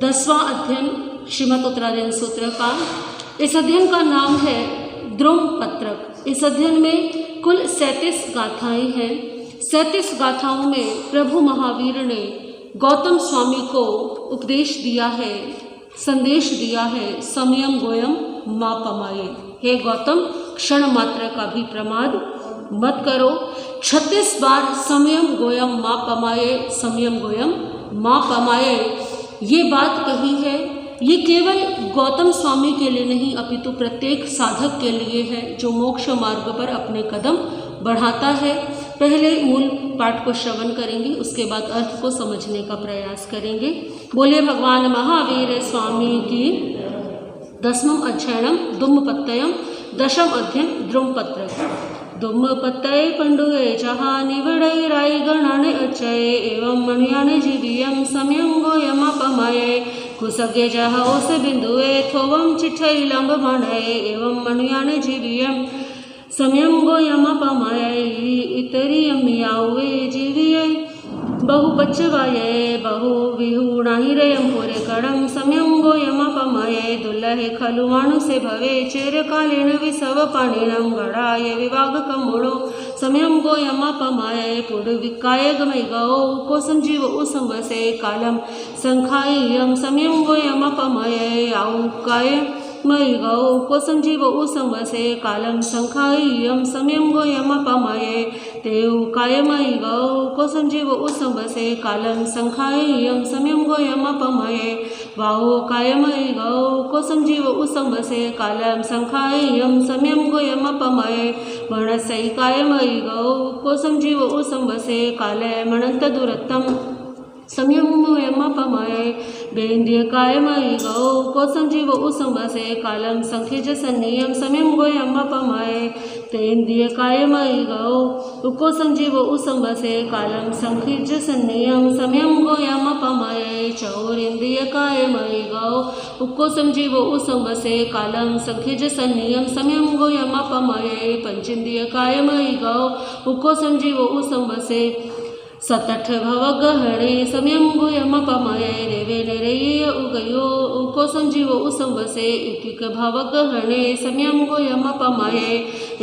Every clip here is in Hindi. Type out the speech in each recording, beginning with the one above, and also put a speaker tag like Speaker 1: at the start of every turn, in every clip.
Speaker 1: 10वां अध्ययन श्रीमद् उत्तरायण सूत्र का। इस अध्ययन का नाम है द्रुम पत्रक। इस अध्ययन में कुल 37 गाथाएं हैं। 37 गाथाओं में प्रभु महावीर ने गौतम स्वामी को उपदेश दिया है, संदेश दिया है, संयम गोयम मा पमाये। हे गौतम, क्षण मात्र का भी प्रमाद मत करो। 36 बार संयम गोयम मा पमाये, संयम गोयम मा पमाये ये बात कही है। ये केवल गौतम स्वामी के लिए नहीं अपितु प्रत्येक साधक के लिए है जो मोक्ष मार्ग पर अपने कदम बढ़ाता है। पहले मूल पाठ को श्रवण करेंगे, उसके बाद अर्थ को समझने का प्रयास करेंगे। बोले भगवान महावीर स्वामी की। 10वां अध्ययनम दुम्मपत्तयम। 10वां अध्ययन द्रुमपत्रक। दुम्मपत्तये पंडुये जहा निवड़ई राई गणाने अचये एवं मणियाने जीवियम समयं गोयमपमये कुसगे जहा ओस बिंदुए थोवम चिठई लंब मणये एवं मणियाने जीवियम समयं गोयमपमये इतरियम यावे जीविये बहु बच्चवाये बहु विहुणाहिरयं पुरे कड़म समयं गोयमपमये दुल्लहे खलु मानुषे भवे चिरकालेन विसव पाणिनं गणाय विवाग कमुणो समयं गोयमपमये पुडविकाय गमय गौ को संजीव उसंवसे कालम संखाय्यम समयं गोयमपमये आउकाय मयि गौ को संजीव उसंवसे कालम संखाय्यम समयं गोयमपमये तेउकाय मयि गौ को संजीव उसंवसे कालम संखाय्यम समयं गोयमपमये वाहुकाय मयि गौ को संजीव उसंवसे कालम संखाय्यम समयं गोयमपमये मनसैकाय मयि गौ को संजीव उसंवसे कालय मनंत दुरत्तम समयं गोयमपमये बेन्द्रियकाय मयि गौ को संजीव उसंवसे कालम संखिज सन्नियम समयं गोयमपमये तेन्द्रियकाय मयि गौ को संजीव उसंवसे कालम संखिज सन्नियम समयं गोयमपमये चौरिन्द्रियकाय मयि गौ को संजीव उसंवसे कालम संखिज सन्नियम समयं गोयमपमये पंचेन्द्रियकाय मयि गौ को संजीव उसंवसे सतठ भवगहणे समयं गोयमपमये रेवे नरय उगयो को संजीव उसंवसे इकिक भवगहणे समयं गोयमपमये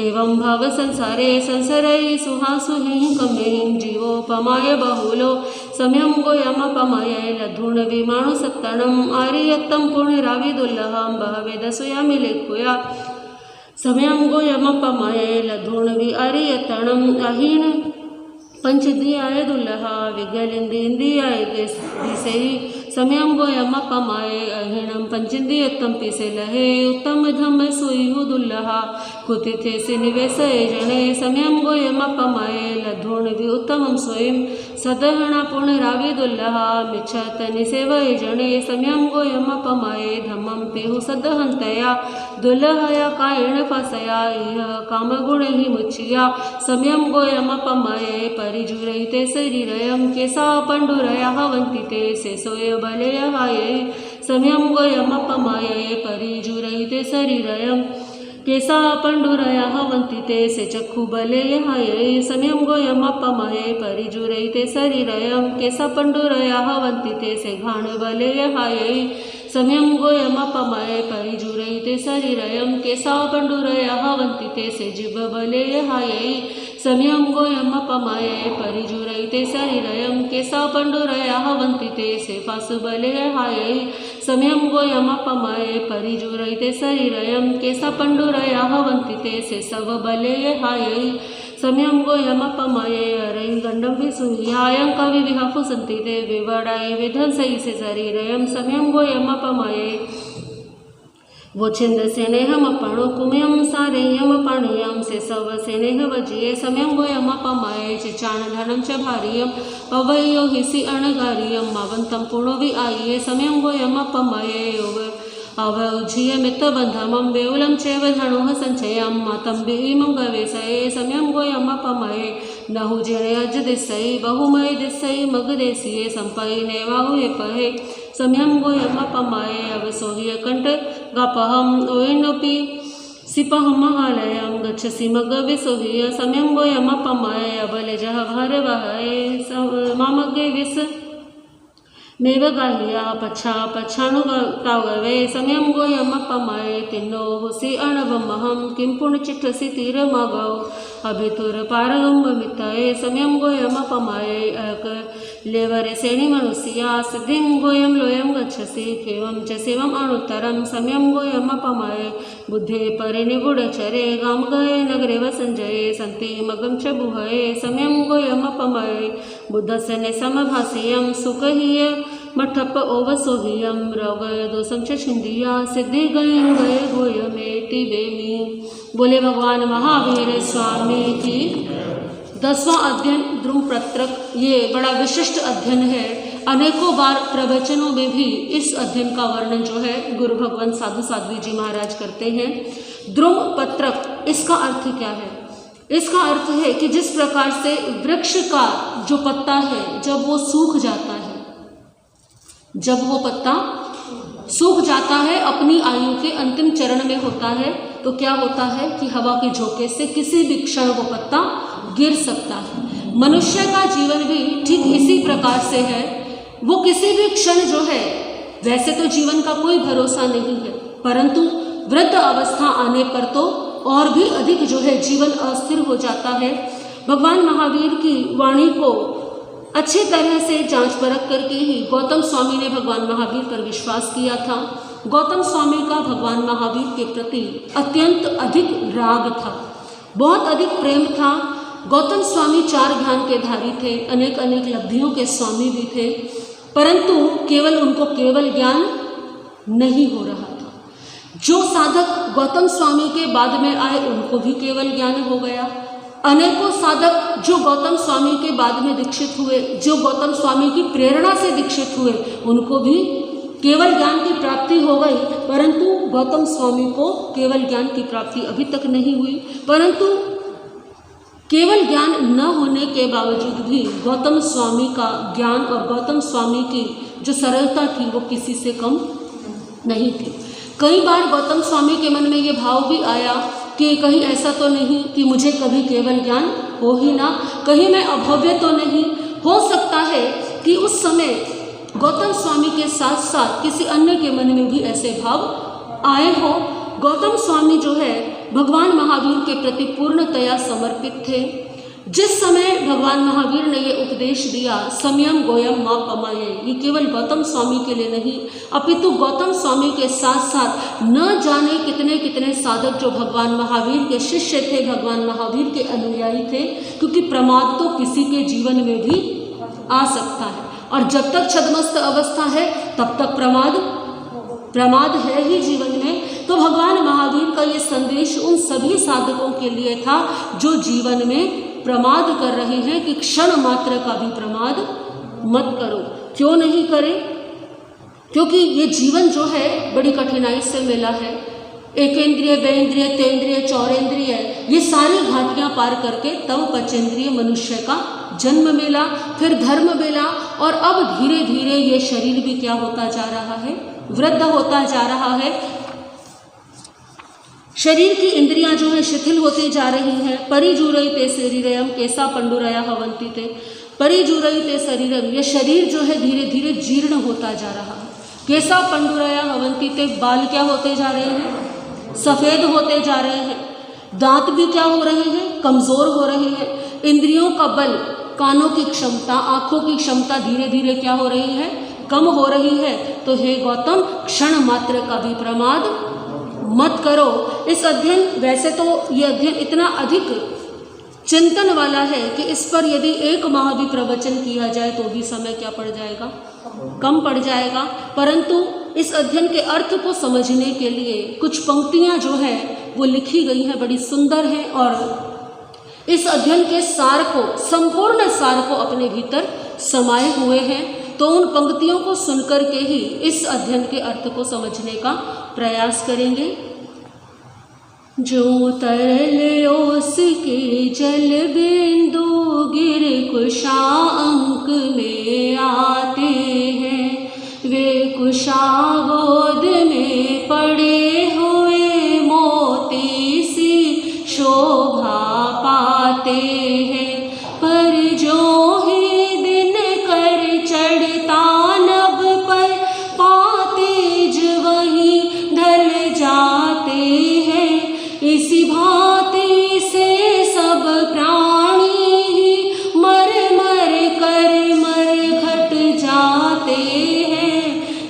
Speaker 1: एवं भाव संसारे संसरय सुहासुहि कमेहिं जीवोपमाय बहुलो समयं गोयमपमये लधुण विमाणु सत्तणम् आर्यत्तं पुण्यराविदुल्लहं बहवे दसुयामि लेखुया समयं गोयमपमये लधुण वि आर्यत्तणम् अहीन पंचेन्द्रियाय दुल्लहा विज्ञानेन्द्रियाय दिशेहि समयं गोयमपमये अहीणं पंचेन्द्रियत्तं पिसे लहे उत्तम धम्म सुयुः दुल्लहा कुतिथे से निवेशये जने समयं गोयमपमये लधुण वि उत्तमं स्वयं सदहणा पुण्यरावि दुल्लहा मिच्छत निसेवये जने समयं गोयमपमये धम्मं पिहु सदहन्तया दुल्लहया कायेण फासया इह कामगुणैः मुच्यया समयं गोयमपमये परिजुरहिते शरीरयं केसा पंडुरया हवन्ति ते शेषोय बलेयहायै समयं गोयमपमये परिजुरहिते शरीरयं केसा पंडुरया हवन्ति ते से चक्षुबलेयहायै समयं गोयमपमये परिजुरहिते शरीरयं केसा पंडुरया हवन्ति ते से घाणबलेयहायै समयं गोयमपमये परिजुरहिते शरीरयं केसा पंडुरया हवन्ति ते से जिह्वबलेयहायै समयं गोयमपमये परिजुरहिते शरीरयं केसा पंडुरया हवन्ति ते से फासुबलेयहायै समयं गोयमपमये परिजुरहिते शरीरयं केसा पंडुरया हवन्ति ते से शवबलेयहायै समयं गोयमपमये अरैः गण्डं विसूह्यायं कविविह फुसन्ति ते विवडाय विध्वंसैः से शरीरयं समयं गोयमपमये वो छिंद सेनेहमपणो कुमयं सारेयं पाणीयं से सव सेनेह वजिये समयं गोयमपमये चिचाण धनं च भार्यं अवयो हिसि अणगार्यं मावन्तं पुणो वि आये समयं गोयमपमये अवउज्झिय मित्तबन्धमं वेउलं चैव धनुः सञ्चयं मातं भीमं गवेशये समयं गोयमपमये नहुजेणे अज दिशै बहुमय दिशै मगदेशीये सम्पयि नैवाहुये पहे समयं गोयमपमये अवसोह्य कंठ गापहं ओयनोपि सिपहं महालयं गच्छसि मगविसोह्य समयं गोयमपमये अबलजः भारवहये मामगे विस मेवगाहिया पच्छा पच्छानुगावे समयम गोयम पमय तिन्नो हुसी अणवमहम किम पुण्य चिट्ठसी तीर मगौ अभितुर पारगम मितये समयम गोयम पमय अक लेवरे सेणी मनुष्या सिद्धिं गोयम लोयम गच्छसि केवं च शिवम अणुत्तरम समयम गोयम पमय बुद्धे परे निगुडचरे गाम गए नगरे वसंजये सन्ति मगम च बुहये समयम गोयम पमय बुद्धस्य समभासियम सुखहिय मठप ओवसोहियम रव दोसम च छिंदिया सिद्धि गए गोयमेति वेमी। बोले भगवान महावीर स्वामी की। 10वां अध्ययन द्रुमपत्रक ये बड़ा विशिष्ट अध्ययन है। अनेकों बार प्रवचनों में भी इस अध्ययन का वर्णन जो है गुरु भगवान साधु साध्वी जी महाराज करते हैं। द्रुमपत्रक इसका अर्थ क्या है? इसका अर्थ है कि जिस प्रकार से वृक्ष का जो पत्ता है जब वो सूख जाता है, जब वो पत्ता सूख जाता है, अपनी आयु के अंतिम चरण में होता है, तो क्या होता है कि हवा के झोंके से किसी भी क्षण वो पत्ता गिर सकता है। मनुष्य का जीवन भी ठीक इसी प्रकार से है। वो किसी भी क्षण जो है, वैसे तो जीवन का कोई भरोसा नहीं है, परंतु वृद्ध अवस्था आने पर तो और भी अधिक जो है जीवन अस्थिर हो जाता है। भगवान महावीर की वाणी को अच्छी तरह से जांच परख करके ही गौतम स्वामी ने भगवान महावीर पर विश्वास किया था। गौतम स्वामी का भगवान महावीर के प्रति अत्यंत अधिक राग था, बहुत अधिक प्रेम था। गौतम स्वामी 4 ज्ञान के धारी थे, अनेक अनेक लब्धियों के स्वामी भी थे, परंतु केवल उनको केवल ज्ञान नहीं हो रहा था। जो साधक गौतम स्वामी के बाद में आए उनको भी केवल ज्ञान हो गया। अनेकों साधक जो गौतम स्वामी के बाद में दीक्षित हुए, जो गौतम स्वामी की प्रेरणा से दीक्षित हुए, उनको भी केवल ज्ञान की प्राप्ति हो गई, परंतु गौतम स्वामी को केवल ज्ञान की प्राप्ति अभी तक नहीं हुई। परंतु केवल ज्ञान न होने के बावजूद भी गौतम स्वामी का ज्ञान और गौतम स्वामी की जो सरलता थी वो किसी से कम नहीं थी। कई बार गौतम स्वामी के मन में ये भाव भी आया कि कहीं ऐसा तो नहीं कि मुझे कभी केवल ज्ञान हो ही ना, कहीं मैं अभव्य तो नहीं। हो सकता है कि उस समय गौतम स्वामी के साथ साथ किसी अन्य के मन में भी ऐसे भाव आए हो। गौतम स्वामी जो है भगवान महावीर के प्रति पूर्णतया समर्पित थे। जिस समय भगवान महावीर ने ये उपदेश दिया समयम गोयम मा पमाये, ये केवल गौतम स्वामी के लिए नहीं अपितु गौतम स्वामी के साथ साथ न जाने कितने कितने साधक जो भगवान महावीर के शिष्य थे, भगवान महावीर के अनुयायी थे, क्योंकि प्रमाद तो किसी के जीवन में भी आ सकता है और जब तक छद्मस्त अवस्था है तब तक प्रमाद है ही जीवन में। तो भगवान महावीर का ये संदेश उन सभी साधकों के लिए था जो जीवन में प्रमाद कर रहे हैं कि क्षण मात्र का भी प्रमाद मत करो। क्यों नहीं करें? क्योंकि ये जीवन जो है बड़ी कठिनाई से मिला है। एकेंद्रिय, बेंद्रिय, तेंद्रिय, चौरेंद्रिय, ये सारी घाटियां पार करके तब पंचेंद्रिय मनुष्य का जन्म मिला, फिर धर्म मिला और अब धीरे धीरे ये शरीर भी क्या होता जा रहा है, वृद्ध होता जा रहा है। शरीर की इंद्रियां जो है शिथिल होती जा रही हैं। परिजूरयिते शरीरम केसा पंडुरया हवंती ते, परिजूरयिते शरीरम, ये शरीर जो है धीरे धीरे जीर्ण होता जा रहा है। केसा पंडुरया हवंती ते, बाल क्या होते जा रहे हैं, सफ़ेद होते जा रहे हैं। दांत भी क्या हो रहे हैं, कमज़ोर हो रहे हैं। इंद्रियों का बल, कानों की क्षमता, आँखों की क्षमता धीरे धीरे क्या हो रही है, कम हो रही है। तो हे गौतम, क्षण मात्र का भी प्रमाद मत करो। इस अध्ययन, वैसे तो ये अध्ययन इतना अधिक चिंतन वाला है कि इस पर यदि 1 माह भी प्रवचन किया जाए तो भी समय क्या पड़ जाएगा, कम पड़ जाएगा। परंतु इस अध्ययन के अर्थ को समझने के लिए कुछ पंक्तियां जो है वो लिखी गई हैं, बड़ी सुंदर हैं और इस अध्ययन के सार को, संपूर्ण सार को अपने भीतर समाये हुए हैं। तो उन पंक्तियों को सुनकर के ही इस अध्ययन के अर्थ को समझने का प्रयास करेंगे। जो तरल ओस के जल बिंदु गिर कुशा अंक में आते हैं, वे कुशा गोद में पड़े हुए मोती सी शोभा पाते हैं। पर जो ही दिन कर चढ़ता नभ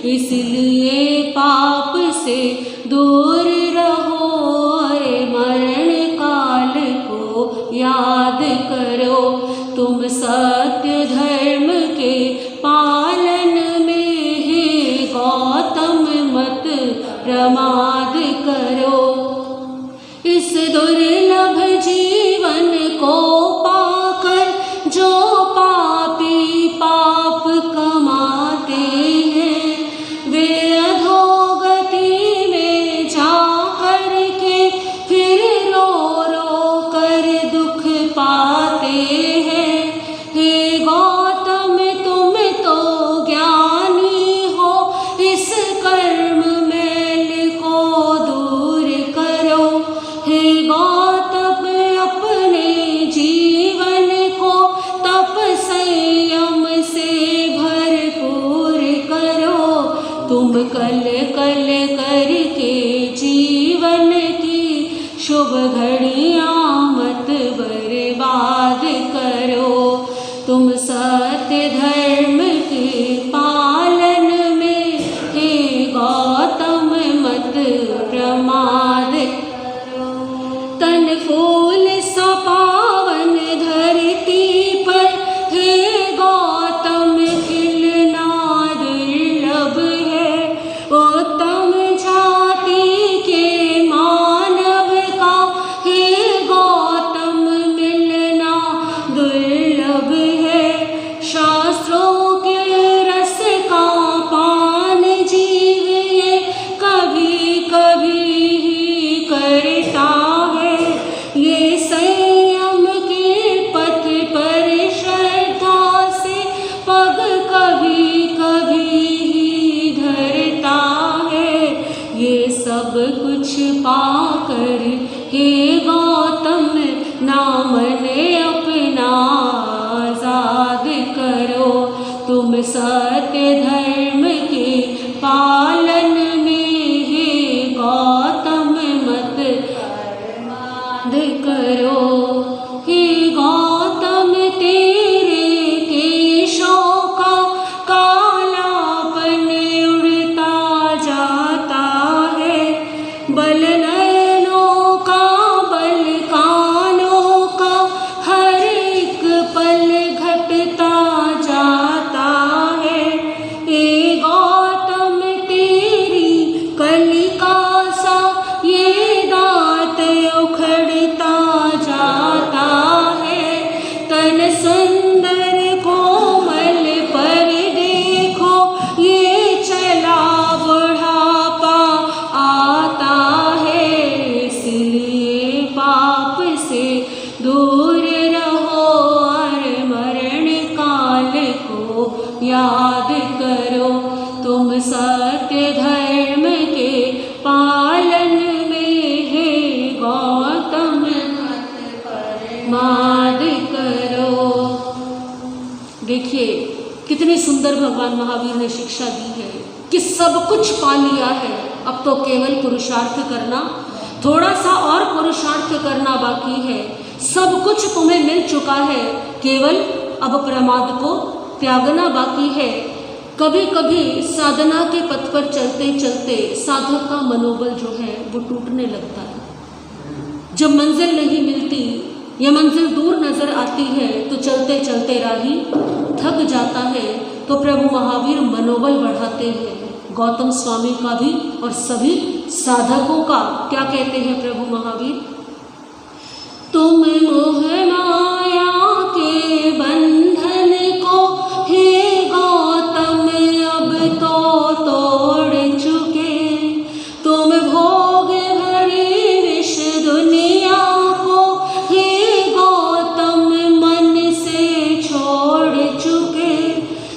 Speaker 1: इसलिए पाप से दूर रहो और मरण काल को याद करो। तुम सत्य धर्म के पालन में हे गौतम मत प्रमाद करो। इस दुर्लभ जीवन को पाकर जो पापी पाप कमाते हैं, वे अधोगति में जा कर के फिर रो रो कर दुख पाते हैं। हे गौतम तुम तो ज्ञानी हो, इस कर्म मैल को दूर करो। हे गौतम अपने जीवन को तप संयम से भरपूर करो। तुम कल कल करके जीवन की शुभ घड़ियां मत बर्बाद करो। तुम सत्य धर्म के पालन में हे गौतम मत प्रमाद करो। तन फूल सा पावन धरती पर हे गौतम खिलना दुर्लभ है। उत्तम जाति के मानव का हे गौतम मिलना दुर्लभ है। शास्त्रों के रस का पान जीव ये कभी कभी ही करता है। ये संयम के पथ पर श्रद्धा से पग कभी कभी ही धरता है। ये सब कुछ पाकर हे गौतम नाम ने अपना आजाद करो। तुम सत्य धर्म के पालन में हे गौतम मत प्रमाद करो। हे गौतम तेरे केशों का कालापन उड़ता जाता है। बल नयनों का बल कानों का हर एक पल घटता जाता है। हे गौतम तेरी कलिका सा ये दांत उखड़ता जाता है। तन सुंदर कोमल पर देखो ये चला बुढ़ापा आता है। इसलिए पाप से दूर रहो और मरण काल को याद करो। तुम सत्य धर्म के पालन में हे गौतम मत प्रमाद करो। देखिए कितनी सुंदर भगवान महावीर ने शिक्षा दी है कि सब कुछ पा लिया है, अब तो केवल पुरुषार्थ करना, थोड़ा सा और पुरुषार्थ करना बाकी है। सब कुछ तुम्हें मिल चुका है, केवल अब प्रमाद को त्यागना बाकी है। कभी कभी साधना के पथ पर चलते चलते साधक का मनोबल जो है वो टूटने लगता है। जब मंजिल नहीं मिलती या मंजिल दूर नजर आती है तो चलते चलते राही थक जाता है, तो प्रभु महावीर मनोबल बढ़ाते हैं। गौतम स्वामी का भी और सभी साधकों का क्या कहते हैं प्रभु महावीर? तुम मोह माया के बंधन को हे गौतम अब तो तोड़ चुके। तुम भोग भरी विष दुनिया को हे गौतम मन से छोड़ चुके।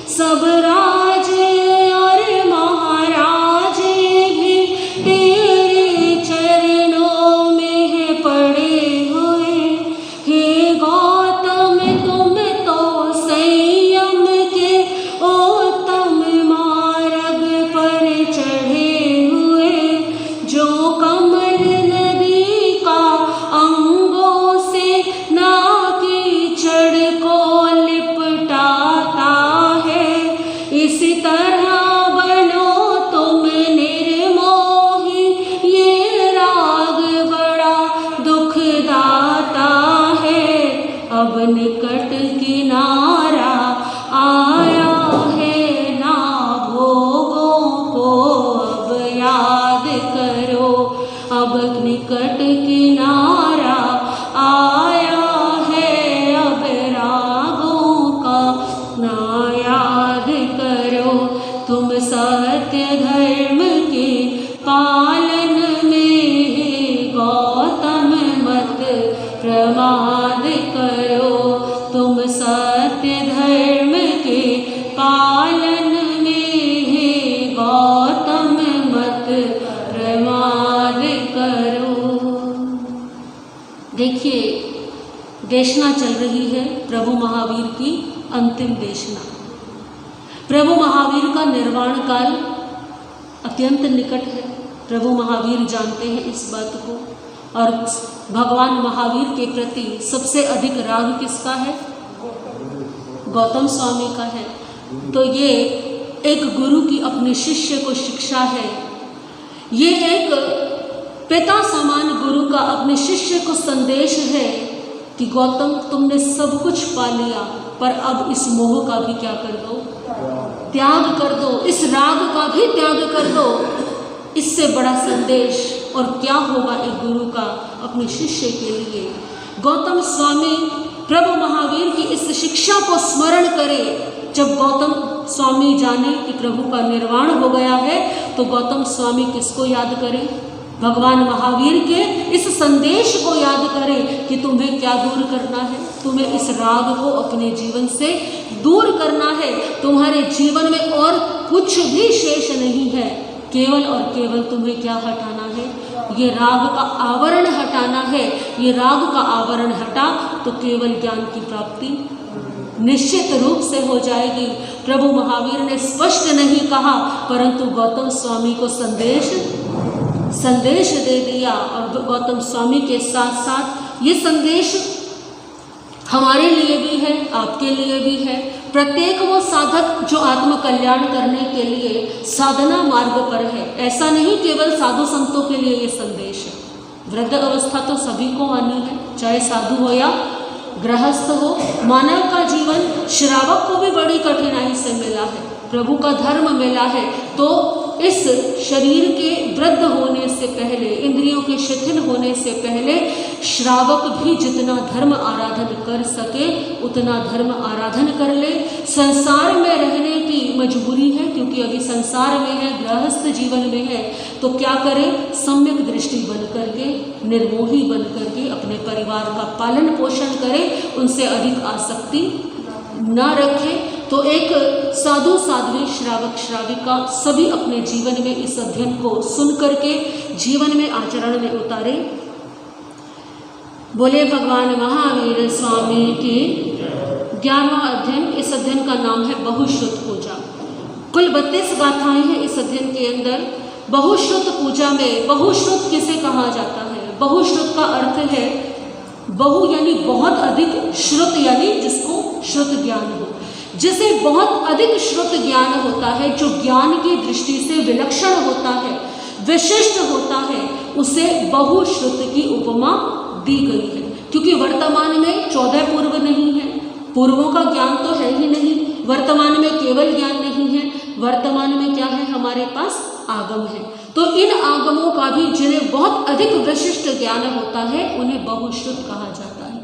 Speaker 1: सब राजे और महाराजे भी तेरे चरणों में पड़े हुए। हे धर्म के पालन में गौतम मत प्रमाद करो। तुम सत्य धर्म के पालन में गौतम मत प्रमाद करो। देखिए, देशना चल रही है प्रभु महावीर की अंतिम देशना। प्रभु महावीर का निर्वाण काल अत्यंत निकट है। प्रभु महावीर जानते हैं इस बात को, और भगवान महावीर के प्रति सबसे अधिक राग किसका है? गौतम स्वामी का है। तो ये एक गुरु की अपने शिष्य को शिक्षा है, ये एक पिता समान गुरु का अपने शिष्य को संदेश है कि गौतम, तुमने सब कुछ पा लिया, पर अब इस मोह का भी क्या कर दो? त्याग कर दो। इस राग का भी त्याग कर दो। इससे बड़ा संदेश और क्या होगा एक गुरु का अपने शिष्य के लिए? गौतम स्वामी प्रभु महावीर की इस शिक्षा को स्मरण करे। जब गौतम स्वामी जाने कि प्रभु का निर्वाण हो गया है, तो गौतम स्वामी किसको याद करें? भगवान महावीर के इस संदेश को याद करें कि तुम्हें क्या दूर करना है। तुम्हें इस राग को अपने जीवन से दूर करना है। तुम्हारे जीवन में और कुछ भी शेष नहीं है, केवल और केवल तुम्हें क्या हटाना है? ये राग का आवरण हटाना है। ये राग का आवरण हटा तो केवल ज्ञान की प्राप्ति निश्चित रूप से हो जाएगी। प्रभु महावीर ने स्पष्ट नहीं कहा, परंतु गौतम स्वामी को संदेश दे दिया। और गौतम स्वामी के साथ साथ ये संदेश हमारे लिए भी है, आपके लिए भी है। प्रत्येक वो साधक जो आत्म कल्याण करने के लिए साधना मार्ग पर है, ऐसा नहीं केवल साधु संतों के लिए ये संदेश है। वृद्ध अवस्था तो सभी को आनी है, चाहे साधु हो या गृहस्थ हो। मानव का जीवन श्रावक को भी बड़ी कठिनाई से मिला है, प्रभु का धर्म मिला है। तो इस शरीर के वृद्ध होने से पहले, इंद्रियों के शिथिल होने से पहले श्रावक भी जितना धर्म आराधन कर सके उतना धर्म आराधन कर ले। संसार में रहने की मजबूरी है, क्योंकि अभी संसार में है, गृहस्थ जीवन में है, तो क्या करें? सम्यक दृष्टि बन करके, निर्मोही बन करके अपने परिवार का पालन पोषण करें, उनसे अधिक आसक्ति न रखें। तो एक साधु साध्वी श्रावक श्राविका सभी अपने जीवन में इस अध्ययन को सुन करके जीवन में आचरण में उतारे। बोले भगवान महावीर स्वामी की। 11वां अध्ययन, इस अध्ययन का नाम है बहुश्रुत पूजा। कुल 32 गाथाएं हैं इस अध्ययन के अंदर। बहुश्रुत पूजा में बहुश्रुत किसे कहा जाता है? बहुश्रुत का अर्थ है बहु यानी बहुत अधिक, श्रुत यानी जिसको श्रुत ज्ञान हो, जिसे बहुत अधिक श्रुत ज्ञान होता है, जो ज्ञान की दृष्टि से विलक्षण होता है, विशिष्ट होता है, उसे बहुश्रुत की उपमा दी गई है। क्योंकि वर्तमान में 14 पूर्व नहीं है, पूर्वों का ज्ञान तो है ही नहीं, वर्तमान में केवल ज्ञान नहीं है, वर्तमान में क्या है? हमारे पास आगम है। तो इन आगमों का भी जिन्हें बहुत अधिक विशिष्ट ज्ञान होता है, उन्हें बहुश्रुत कहा जाता है।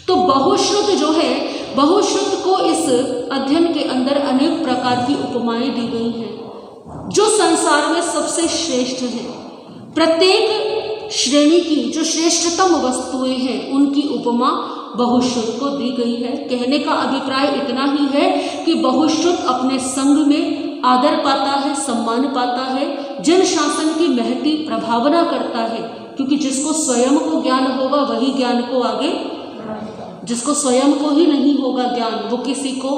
Speaker 1: तो बहुश्रुत जो है, बहुश्रुत को इस अध्ययन के अंदर अनेक प्रकार की उपमाएं दी गई हैं, जो संसार में सबसे श्रेष्ठ है। प्रत्येक श्रेणी की जो श्रेष्ठतम वस्तुएं हैं, उनकी उपमा बहुश्रुत को दी गई है। कहने का अभिप्राय इतना ही है कि बहुश्रुत अपने संग में आदर पाता है, सम्मान पाता है, जन शासन की महती प्रभावना करता है। क्योंकि जिसको स्वयं को ज्ञान होगा वही ज्ञान को आगे, जिसको स्वयं को ही नहीं होगा ज्ञान, वो किसी को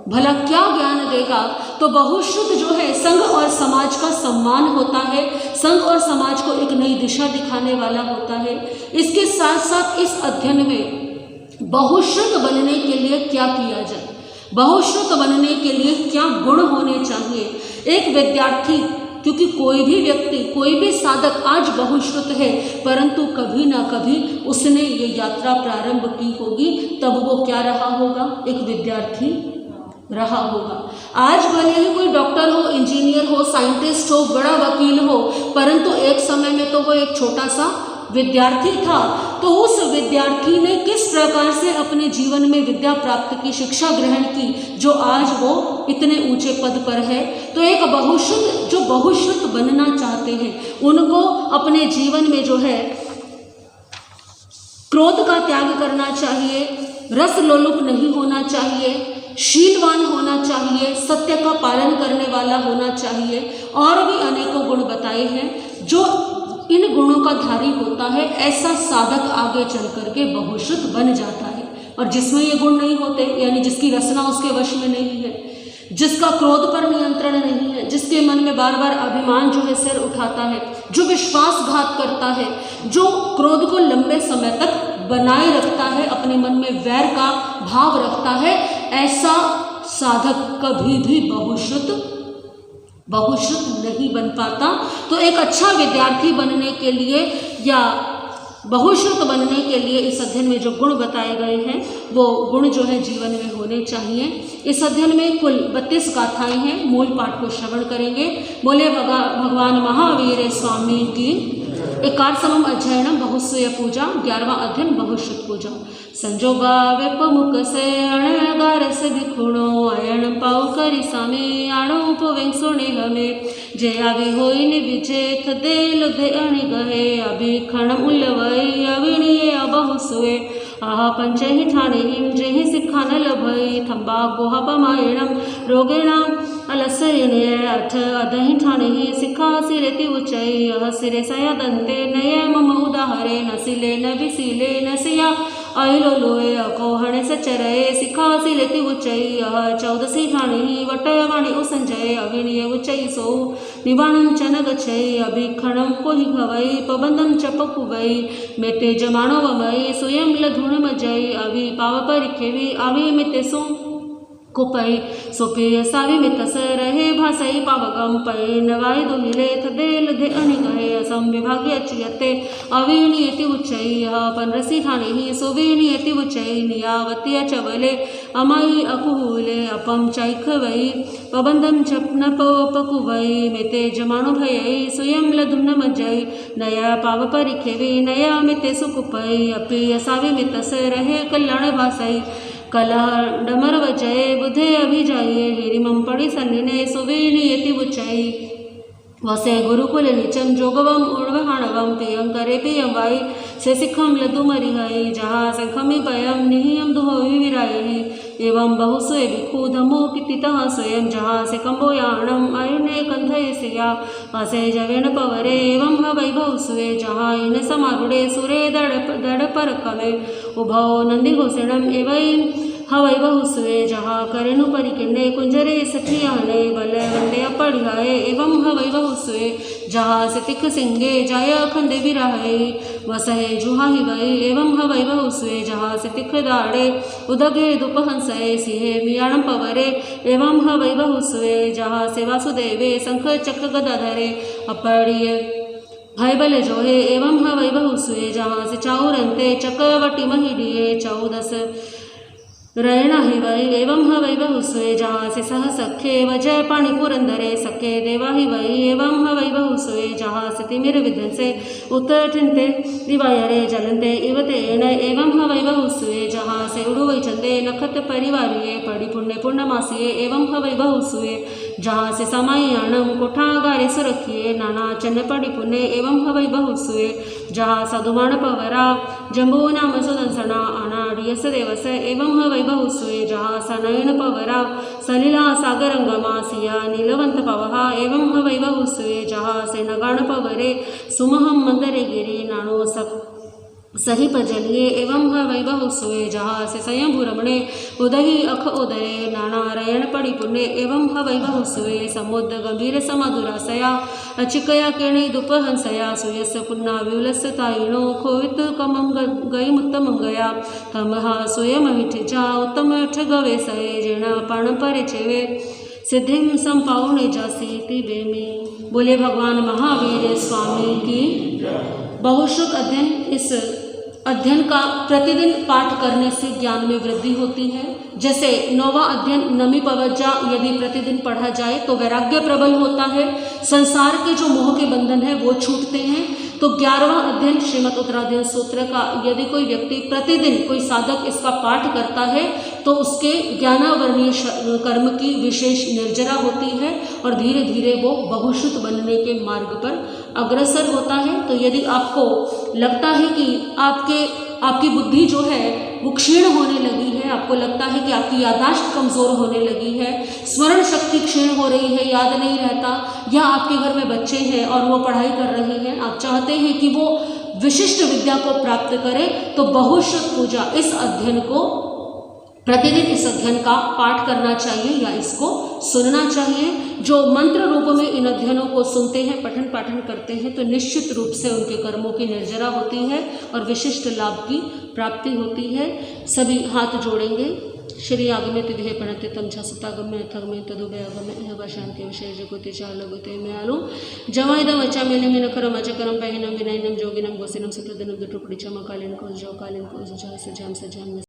Speaker 1: भला क्या ज्ञान देगा। तो बहुश्रुत जो है, संघ और समाज का सम्मान होता है, संघ और समाज को एक नई दिशा दिखाने वाला होता है। इसके साथ साथ इस अध्ययन में बहुश्रुत बनने के लिए क्या किया जाए, बहुश्रुत बनने के लिए क्या गुण होने चाहिए। एक विद्यार्थी, क्योंकि कोई भी व्यक्ति, कोई भी साधक आज बहुश्रुत है, परंतु कभी ना कभी उसने ये यात्रा प्रारंभ की होगी, तब वो क्या रहा होगा? एक विद्यार्थी रहा होगा। आज भले ही कोई डॉक्टर हो, इंजीनियर हो, साइंटिस्ट हो, बड़ा वकील हो, परंतु एक समय में तो वो एक छोटा सा विद्यार्थी था, तो उस विद्यार्थी ने किस प्रकार से अपने जीवन में विद्या प्राप्त की, शिक्षा ग्रहण की, जो आज वो इतने ऊंचे पद पर है। तो एक बहुश्रुत, जो बहुश्रुत बनना चाहते हैं, उनको अपने जीवन में जो है क्रोध का त्याग करना चाहिए, रस लोलुप नहीं होना चाहिए, शीलवान होना चाहिए, सत्य का पालन करने वाला होना चाहिए, और भी अनेकों गुण बताए हैं। जो इन गुणों का धारी होता है, ऐसा साधक आगे चल करके बहुश्रुत बन जाता है। और जिसमें ये गुण नहीं होते, यानी जिसकी रसना उसके वश में नहीं है, जिसका क्रोध पर नियंत्रण नहीं है, जिसके मन में बार बार अभिमान जो है सिर उठाता है, जो विश्वासघात करता है, जो क्रोध को लंबे समय तक बनाए रखता है, अपने मन में वैर का भाव रखता है, ऐसा साधक कभी भी बहुश्रुत नहीं बन पाता। तो एक अच्छा विद्यार्थी बनने के लिए या बहुश्रुत बनने के लिए इस अध्ययन में जो गुण बताए गए हैं, वो गुण जो है जीवन में होने चाहिए। इस अध्ययन में कुल 32 गाथाएं हैं। मूल पाठ को श्रवण करेंगे। बोले भगवान महावीर स्वामी की। एकार समम अध्ययनम बहुस्वय पूजा। 11वां अध्ययन बहुश्रुत पूजा। संजोगा वेपमुख से अणगार से भिखुणो अयण पाऊ करी सामे आणो उपवें सोने हमें जे आवी होई नि विजेथ दे लुधे अणि गहे अभी खण उल्लवई अविणिये अबहुसुए आहा पंचहि ठाणेहिं जेहि सिखान लभई थंबा गोहा पमायणम रोगेणा अलसयने अठ अदहि ठाणेहि सिखा सिरेति उच्चई अह सिरे सया दंते नये मम उदाहरे नसिले न विसिले नसिया अहिलो लोए अकोहणे सचरये सिखा सिलेति उच्चई अह चौदसी ठाणेहि वटवाणि उसंजय अविणीय उच्चई सो निवाणं च न गच्छई अभिखणं कोहि भवई पबंधं च पकुवई मेते जमाणो वमई स्वयं लधुणमजई अभि पाव परिखेवि आवी मिते सो कुपई सोपे सावी में तस रहे भासई पावगम पै नवाई दुहिले थदे लधे अणि गहे असम विभागे अचियते अविणीयति उच्चई पनरसी ठाणेहि सुविणीयति उच्चई नियावती चवले अमई अकुहुले अपम चैखवई पबंधम चपन पकुवई मेते जमाणो भयई स्वयं लधुन मज्जई नया पाव परिखेवि नया मिते सुकुपई अपि असावी में तस रहे कल्याण भासई कला डमर वजय बुधे अभिजाये हिरिमं पड़ी सन्निने सुवीणीयति उच्चई वसे गुरुकुल निचम जोगवम उर्वहाणवम पियं करे पियं वाई से सिखम लदुमरिहई जहाँ संखमि पयम निहियम दुहोवि विरायहि एवं बहुसुए भिक्षु धमो कितितः स्वयं जहाँ से कंबोयाणम अयुने कंधय सिया वसे जवेण पवरे एवं हवै बहुसुए जहाँ इन समारूढ़े सुरे दड़ पर कमे उभौ नंदी घोषणम एवं हवै बहुसुए जहाँ करेणु परिकिन्ने कुंजरे सठियाने बल वंदे पढ़ियाए एवं हवै बहुसुए जहाँ से तिख सिंगे जाय खंडे विराहे वसहे जुहाहि वै एवं हवै बहुसुए जहाँ से तिख दाड़े उदगे दुपहंसए सिहे मियाणम पवरे एवं हवै बहुसुए जहाँ से वासुदेवे शंख चक्र गदाधरे अपड़िय भय बल जोहे एवं हवै बहुसुए जहाँ से चाउरंते चकवटी महिडिये 14 रैणा हि वै एवं हवै बहुसुए जहाँ से सह सखे वजय पाणि पुरंदरे सखे देवा हि वै एवं हवै बहुसुए जहाँ से तिमिर विध्वंसे उत्तरठिन्ते दिवायरे जलन्ते इवतेन एवं हवै बहुसुए जहाँ से उड़ुवै चंदे नखत परिवारिये पड़ी पुण्य पूर्णमासिये एवं हवै बहुसुए जहाँ से समायाणम कोठागारे सुरखिये नाना चन्न पड़ी पुण्य एवं हवै बहुसुए जहाँ साधुमाण पवरा जम्बो नाम सुदंसना अनाड़ियस देवस एवं हवै बहुसुए जहाँ सनयन पवरा सलिला सागरंगमा सिया नीलवंत पवहा एवं हवै बहुसुए जहाँ से नगाण पवरे सुमहम मंदरे गिरी नानो सब सही पजलिए एवं हवै बहुसुए जहाँ से स्वयं रमणे उदही अख उदये नानारायण पड़ी पुण्य एवं हवै बहुसुए समुद्र गंभीर समधुरासया अचिकया किणी दुपहंसया सुयस पुन्ना विवलस तायिणो खोवित कमम गई मुत्तम गया तमहा सुयमहिठ जा उत्तम ठगवे सये जेणा पण परिचेवे सिद्धिम संपावने जासी तिबेमी। बोले भगवान महावीर स्वामी की। बहुश्रुत अध्ययन। इस अध्ययन का प्रतिदिन पाठ करने से ज्ञान में वृद्धि होती है। जैसे 9वां अध्ययन नमी पवज्जा यदि प्रतिदिन पढ़ा जाए तो वैराग्य प्रबल होता है, संसार के जो मोह के बंधन है वो छूटते हैं। तो 11वां अध्ययन श्रीमद उत्तराध्ययन सूत्र का यदि कोई व्यक्ति प्रतिदिन कोई साधक इसका पाठ करता है तो उसके ज्ञानावर्णीय कर्म की विशेष निर्जरा होती है और धीरे धीरे वो बहुश्रुत बनने के मार्ग पर अग्रसर होता है। तो यदि आपको लगता है कि आपकी बुद्धि जो है वो क्षीण होने लगी है, आपको लगता है कि आपकी याददाश्त कमज़ोर होने लगी है, स्मरण शक्ति क्षीण हो रही है, याद नहीं रहता, या आपके घर में बच्चे हैं और वो पढ़ाई कर रहे हैं, आप चाहते हैं कि वो विशिष्ट विद्या को प्राप्त करें, तो बहुश्रुत पूजा इस अध्ययन को प्रतिदिन इस अध्ययन का पाठ करना चाहिए या इसको सुनना चाहिए। जो मंत्र रूप में इन अध्ययनों को सुनते हैं, पठन पाठन करते हैं, तो निश्चित रूप से उनके कर्मों की निर्जरा होती है और विशिष्ट लाभ की प्राप्ति होती है। सभी हाथ जोड़ेंगे। श्री आगमे तिथे प्रणति तम छतागम्य अथगमे तदुभय अगमे वशांति विषय जगुति चालगुते में आलू जमाइदम अचा मेले में नखरम अचकरम पहनम विनयनम जोगिनम गोसिनम सतदिनम दुटुकड़ी चमकालीन को जो कालीन को सजाम